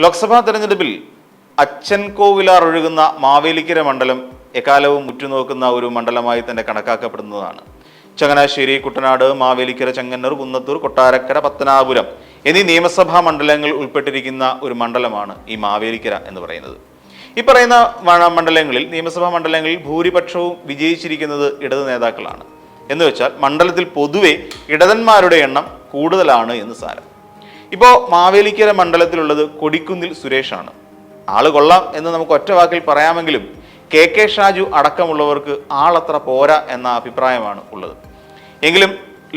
ലോക്സഭാ തെരഞ്ഞെടുപ്പിൽ അച്ചൻകോവിലാർ ഒഴുകുന്ന മാവേലിക്കര മണ്ഡലം എക്കാലവും ഉറ്റുനോക്കുന്ന ഒരു മണ്ഡലമായി തന്നെ കണക്കാക്കപ്പെടുന്നതാണ്. ചങ്ങനാശ്ശേരി, കുട്ടനാട്, മാവേലിക്കര, ചെങ്ങന്നൂർ, കുന്നത്തൂർ, കൊട്ടാരക്കര, പത്തനാപുരം എന്നീ നിയമസഭാ മണ്ഡലങ്ങൾ ഉൾപ്പെട്ടിരിക്കുന്ന ഒരു മണ്ഡലമാണ് ഈ മാവേലിക്കര എന്ന് പറയുന്നത്. ഈ പറയുന്ന മണ്ഡലങ്ങളിൽ, നിയമസഭാ മണ്ഡലങ്ങളിൽ ഭൂരിപക്ഷവും വിജയിച്ചിരിക്കുന്നത് ഇടത് നേതാക്കളാണ്. എന്ന് വെച്ചാൽ മണ്ഡലത്തിൽ പൊതുവെ ഇടതന്മാരുടെ എണ്ണം കൂടുതലാണ് എന്ന് സാരം. ഇപ്പോൾ മാവേലിക്കര മണ്ഡലത്തിലുള്ളത് കൊടിക്കുന്നിൽ സുരേഷാണ്. ആള് കൊള്ളാം എന്ന് നമുക്ക് ഒറ്റ വാക്കിൽ പറയാമെങ്കിലും കെ ഷാജു അടക്കമുള്ളവർക്ക് ആളത്ര പോരാ എന്ന അഭിപ്രായമാണ് ഉള്ളത്. എങ്കിലും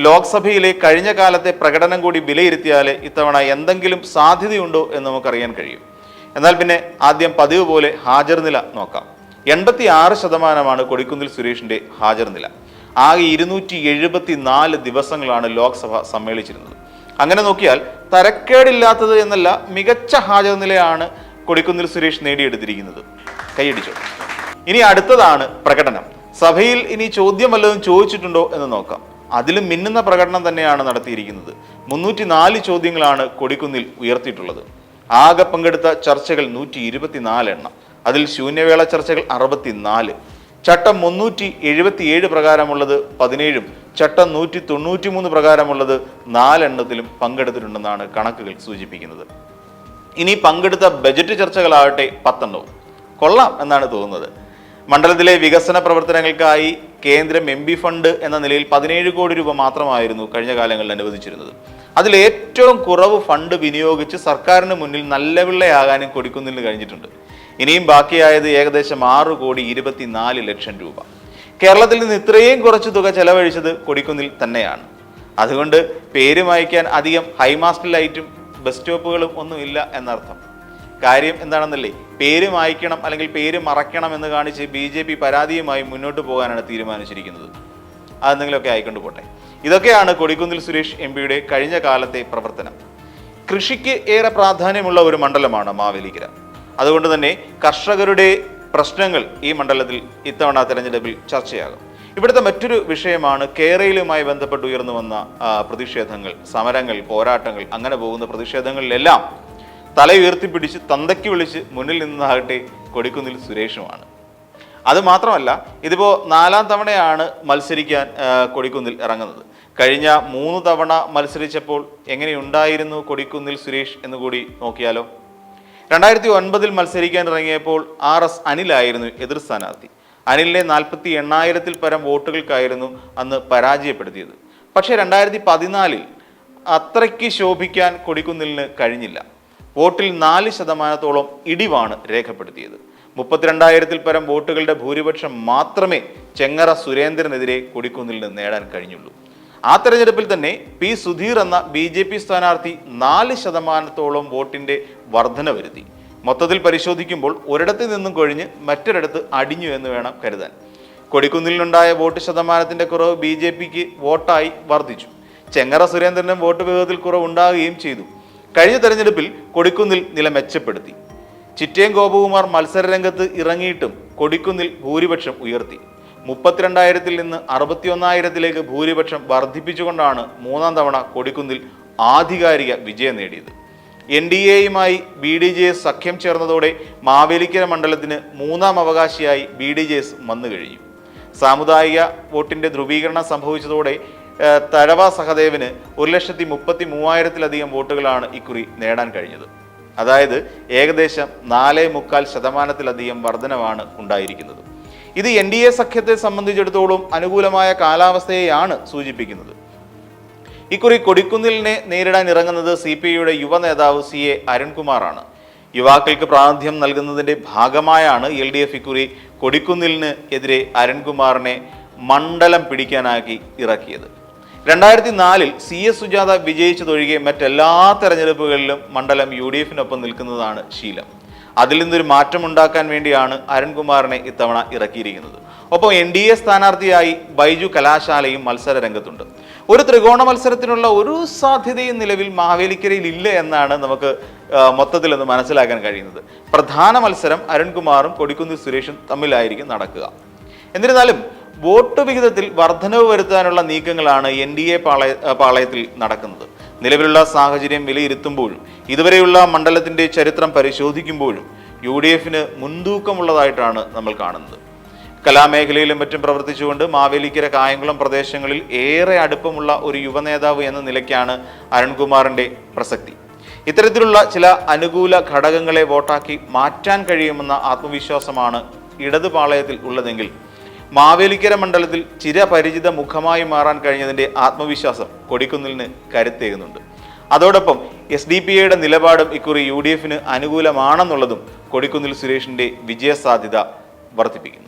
ലോക്സഭയിലെ കഴിഞ്ഞ കാലത്തെ പ്രകടനം കൂടി വിലയിരുത്തിയാൽ ഇത്തവണ എന്തെങ്കിലും സാധ്യതയുണ്ടോ എന്ന് നമുക്കറിയാൻ കഴിയും. എന്നാൽ പിന്നെ ആദ്യം പതിവ് പോലെ ഹാജർ നില നോക്കാം. 86% കൊടിക്കുന്നിൽ സുരേഷിന്റെ ഹാജർ നില. ആകെ 274 ദിവസങ്ങളാണ് ലോക്സഭ സമ്മേളിച്ചിരുന്നത്. അങ്ങനെ നോക്കിയാൽ തരക്കേടില്ലാത്തത് എന്നല്ല, മികച്ച ഹാജർ നിലയാണ് കൊടിക്കുന്നിൽ സുരേഷ് നേടിയെടുത്തിരിക്കുന്നത്. കൈയടിച്ചോ. ഇനി അടുത്തതാണ് പ്രകടനം. സഭയിൽ ഇനി ചോദ്യം വല്ലതും ചോദിച്ചിട്ടുണ്ടോ എന്ന് നോക്കാം. അതിലും മിന്നുന്ന പ്രകടനം തന്നെയാണ് നടത്തിയിരിക്കുന്നത്. 304 ചോദ്യങ്ങളാണ് കൊടിക്കുന്നിൽ ഉയർത്തിയിട്ടുള്ളത്. ആകെ പങ്കെടുത്ത ചർച്ചകൾ 124 എണ്ണം. അതിൽ ശൂന്യവേള ചർച്ചകൾ 64. ചട്ടം 377 പ്രകാരമുള്ളത് 17, ചട്ടം 193 പ്രകാരമുള്ളത് 4 എണ്ണത്തിലും പങ്കെടുത്തിട്ടുണ്ടെന്നാണ് കണക്കുകൾ സൂചിപ്പിക്കുന്നത്. ഇനി പങ്കെടുത്ത ബജറ്റ് ചർച്ചകളാകട്ടെ 10 എണ്ണവും. കൊള്ളാം എന്നാണ് തോന്നുന്നത്. മണ്ഡലത്തിലെ വികസന പ്രവർത്തനങ്ങൾക്കായി കേന്ദ്രം MP ഫണ്ട് എന്ന നിലയിൽ 17 കോടി രൂപ മാത്രമായിരുന്നു കഴിഞ്ഞ കാലങ്ങളിൽ അനുവദിച്ചിരുന്നത്. അതിൽ ഏറ്റവും കുറവ് ഫണ്ട് വിനിയോഗിച്ച് സർക്കാരിന് മുന്നിൽ നല്ല പിള്ളയാകാനും കൊടിക്കുന്നിൽ കഴിഞ്ഞിട്ടുണ്ട്. ഇനിയും ബാക്കിയായത് ഏകദേശം 6,24,00,000 രൂപ. കേരളത്തിൽ നിന്ന് ഇത്രയും കുറച്ച് തുക ചെലവഴിച്ചത് കൊടിക്കുന്നിൽ തന്നെയാണ്. അതുകൊണ്ട് പേര് മായ്ക്കാൻ അധികം ഹൈമാസ്റ്റ് ലൈറ്റും ബസ് സ്റ്റോപ്പുകളും ഒന്നും ഇല്ല എന്നർത്ഥം. കാര്യം എന്താണെന്നല്ലേ, പേര് മായ്ക്കണം അല്ലെങ്കിൽ പേര് മറയ്ക്കണം എന്ന് കാണിച്ച് BJP പരാതിയുമായി മുന്നോട്ട് പോകാനാണ് തീരുമാനിച്ചിരിക്കുന്നത്. അതെന്തെങ്കിലുമൊക്കെ ആയിക്കൊണ്ട് പോട്ടെ. ഇതൊക്കെയാണ് കൊടിക്കുന്നിൽ സുരേഷ് MP കഴിഞ്ഞ കാലത്തെ പ്രവർത്തനം. കൃഷിക്ക് ഏറെ പ്രാധാന്യമുള്ള ഒരു മണ്ഡലമാണ് മാവേലിക്കര. അതുകൊണ്ട് തന്നെ കർഷകരുടെ പ്രശ്നങ്ങൾ ഈ മണ്ഡലത്തിൽ ഇത്തവണ തെരഞ്ഞെടുപ്പിൽ ചർച്ചയാകും. ഇവിടുത്തെ മറ്റൊരു വിഷയമാണ് കേരളയുമായി ബന്ധപ്പെട്ട് ഉയർന്നു വന്ന പ്രതിഷേധങ്ങൾ, സമരങ്ങൾ, പോരാട്ടങ്ങൾ. അങ്ങനെ പോകുന്ന പ്രതിഷേധങ്ങളിലെല്ലാം തല ഉയർത്തിപ്പിടിച്ച് തന്തയ്ക്ക് വിളിച്ച് മുന്നിൽ നിന്നാകട്ടെ കൊടിക്കുന്നിൽ സുരേഷുമാണ്. അതുമാത്രമല്ല, ഇതിപ്പോൾ 4ാം തവണയാണ് മത്സരിക്കാൻ കൊടിക്കുന്നിൽ ഇറങ്ങുന്നത്. കഴിഞ്ഞ 3 തവണ മത്സരിച്ചപ്പോൾ എങ്ങനെയുണ്ടായിരുന്നു കൊടിക്കുന്നിൽ സുരേഷ് എന്നുകൂടി നോക്കിയാലോ. 2009 മത്സരിക്കാൻ ഇറങ്ങിയപ്പോൾ RS അനിലായിരുന്നു എതിർ സ്ഥാനാർത്ഥി. അനിലിനെ 48,000-ൽ പരം വോട്ടുകൾക്കായിരുന്നു അന്ന് പരാജയപ്പെടുത്തിയത്. പക്ഷേ 2014 അത്രയ്ക്ക് ശോഭിക്കാൻ കൊടിക്കുന്നിലിന് കഴിഞ്ഞില്ല. വോട്ടിൽ 4% ഇടിവാണ് രേഖപ്പെടുത്തിയത്. 32,000-ൽ പരം വോട്ടുകളുടെ ഭൂരിപക്ഷം മാത്രമേ ചെങ്ങറ സുരേന്ദ്രനെതിരെ കൊടിക്കുന്നിലിന് നേടാൻ കഴിഞ്ഞുള്ളൂ. ആ തെരഞ്ഞെടുപ്പിൽ തന്നെ P. സുധീർ എന്ന BJP സ്ഥാനാർത്ഥി 4% വോട്ടിന്റെ വർധന വരുത്തി. മൊത്തത്തിൽ പരിശോധിക്കുമ്പോൾ ഒരിടത്ത് നിന്നും കൊഴിഞ്ഞ് മറ്റൊരിടത്ത് അടിഞ്ഞു എന്ന് വേണം കരുതാൻ. കൊടിക്കുന്നിലിനുണ്ടായ വോട്ട് ശതമാനത്തിന്റെ കുറവ് BJPക്ക് വോട്ടായി വർദ്ധിച്ചു. ചെങ്ങറ സുരേന്ദ്രനും വോട്ട് വിഹിതത്തിൽ കുറവുണ്ടാകുകയും ചെയ്തു. കഴിഞ്ഞ തെരഞ്ഞെടുപ്പിൽ കൊടിക്കുന്നിൽ നില മെച്ചപ്പെടുത്തി. ചിറ്റയം ഗോപകുമാർ മത്സരരംഗത്ത് ഇറങ്ങിയിട്ടും കൊടിക്കുന്നിൽ ഭൂരിപക്ഷം ഉയർത്തി. 32,000-ൽ നിന്ന് 61,000-ലേക്ക് ഭൂരിപക്ഷം വർദ്ധിപ്പിച്ചുകൊണ്ടാണ് 3ാം തവണ കൊടിക്കുന്നിൽ ആധികാരിക വിജയം നേടിയത്. NDAയുമായി BDJS സഖ്യം ചേർന്നതോടെ മാവേലിക്കര മണ്ഡലത്തിന് 3ാം അവകാശിയായി BDJS വന്നു കഴിഞ്ഞു. സാമുദായിക വോട്ടിന്റെ ധ്രുവീകരണം സംഭവിച്ചതോടെ തഴവ സഹദേവന് 1,33,000-ലധികം വോട്ടുകളാണ് ഇക്കുറി നേടാൻ കഴിഞ്ഞത്. അതായത് ഏകദേശം 4.25%-ലധികം വർധനവാണ് ഉണ്ടായിരിക്കുന്നത്. ഇത് NDA സഖ്യത്തെ സംബന്ധിച്ചിടത്തോളം അനുകൂലമായ കാലാവസ്ഥയെയാണ് സൂചിപ്പിക്കുന്നത്. ഇക്കുറി കൊടിക്കുന്നിലിനെ നേരിടാൻ ഇറങ്ങുന്നത് CPIയുടെ യുവ നേതാവ് CA അരുൺകുമാറാണ്. യുവാക്കൾക്ക് പ്രാതിനിധ്യം നൽകുന്നതിന്റെ ഭാഗമായാണ് LDF ഇക്കുറി കൊടിക്കുന്നിലിന് എതിരെ അരുൺകുമാറിനെ മണ്ഡലം പിടിക്കാനാക്കി ഇറക്കിയത്. 2004-ൽ CS സുജാത വിജയിച്ചതൊഴികെ മറ്റെല്ലാ തെരഞ്ഞെടുപ്പുകളിലും മണ്ഡലം UDFനൊപ്പം നിൽക്കുന്നതാണ് ശീലം. അതിൽ നിന്നൊരു മാറ്റമുണ്ടാക്കാൻ വേണ്ടിയാണ് അരുൺകുമാറിനെ ഇത്തവണ ഇറക്കിയിരിക്കുന്നത്. ഒപ്പം NDA സ്ഥാനാർത്ഥിയായി ബൈജു കലാശാലയും മത്സര രംഗത്തുണ്ട്. ഒരു ത്രികോണ മത്സരത്തിനുള്ള ഒരു സാധ്യതയും നിലവിൽ മാവേലിക്കരയിൽ ഇല്ല എന്നാണ് നമുക്ക് മൊത്തത്തിൽ ഒന്ന് മനസ്സിലാക്കാൻ കഴിയുന്നത്. പ്രധാന മത്സരം അരുൺകുമാറും കൊടിക്കുന്നിൽ സുരേഷും തമ്മിലായിരിക്കും നടക്കുക. എന്നിരുന്നാലും വോട്ട് വിഹിതത്തിൽ വർധനവ് വരുത്താനുള്ള നീക്കങ്ങളാണ് NDA പാളയത്തിൽ നടക്കുന്നത്. നിലവിലുള്ള സാഹചര്യം വിലയിരുത്തുമ്പോഴും ഇതുവരെയുള്ള മണ്ഡലത്തിന്റെ ചരിത്രം പരിശോധിക്കുമ്പോഴും UDF-ന് മുൻതൂക്കമുള്ളതായിട്ടാണ് നമ്മൾ കാണുന്നത്. കലാമേഖലയിലും മറ്റും പ്രവർത്തിച്ചുകൊണ്ട് മാവേലിക്കര കായംകുളം പ്രദേശങ്ങളിൽ ഏറെ അടുപ്പമുള്ള ഒരു യുവനേതാവ് എന്ന നിലയ്ക്കാണ് അരുൺകുമാറിന്റെ പ്രസക്തി. ഇത്തരത്തിലുള്ള ചില അനുകൂല ഘടകങ്ങളെ വോട്ടാക്കി മാറ്റാൻ കഴിയുമെന്ന ആത്മവിശ്വാസമാണ് ഇടതുപാളയത്തിൽ ഉള്ളതെങ്കിൽ മാവേലിക്കര മണ്ഡലത്തിൽ ചിരപരിചിത മുഖമായി മാറാൻ കഴിഞ്ഞതിന്റെ ആത്മവിശ്വാസം കൊടിക്കുന്നിലിന് കരുത്തേകുന്നുണ്ട്. അതോടൊപ്പം SDPIയുടെ നിലപാടും ഇക്കുറി UDF-ന് അനുകൂലമാണെന്നുള്ളതും കൊടിക്കുന്നിൽ സുരേഷിന്റെ വിജയസാധ്യത വർദ്ധിപ്പിക്കുന്നു.